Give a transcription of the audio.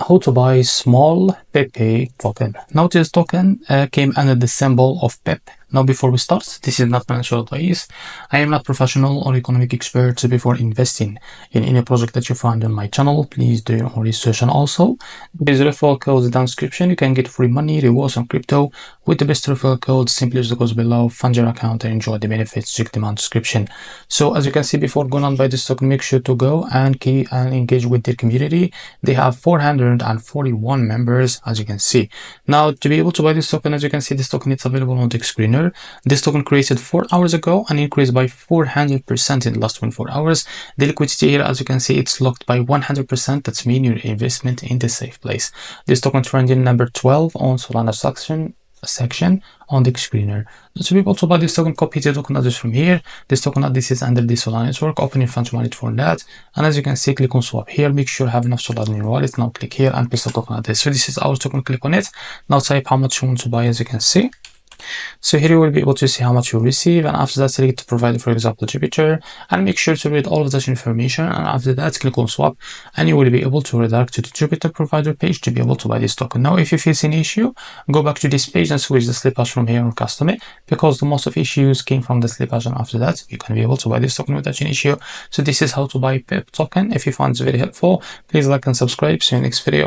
how to buy small pepe token. Now this token came under the symbol of pep. Now before we start, this is not financial advice. I am not professional or economic expert. Before investing in any project that you find on my channel, please do your own research. And also, there's referral codes down description. You can get free money, rewards on crypto with the best referral code. Simply use the codes below, fund your account and enjoy the benefits. Check them out description. So as you can see, before going on by this token, make sure to go and key and engage with their community. They have 441 members, as you can see. Now to be able to buy this token, as you can see, this token is available on the screener. This token created 4 hours ago and increased by 400% in the last 24 hours. The liquidity here, as you can see, it's locked by 100%. That's mean your investment in the safe place. This token trending number 12 on Solana section on the screener. To be able to buy this token, copy the token address from here. This token address is under the Solana network. Open your funds wallet for that. And as you can see, click on swap here. Make sure you have enough Solana in your wallet. Now click here and paste the token address. So this is our token. Click on it. Now type how much you want to buy, as you can see. So here you will be able to see how much you receive, and after that select to provide, for example, Jupiter, and make sure to read all of that information. And after that click on swap and you will be able to redirect to the Jupiter provider page to be able to buy this token. Now if you face any issue, go back to this page and switch the slippage from here on custom it, because the most of issues came from the slippage, and after that you can be able to buy this token without any issue. So this is how to buy PEP token. If you found this very helpful, please like and subscribe. See you in the next video.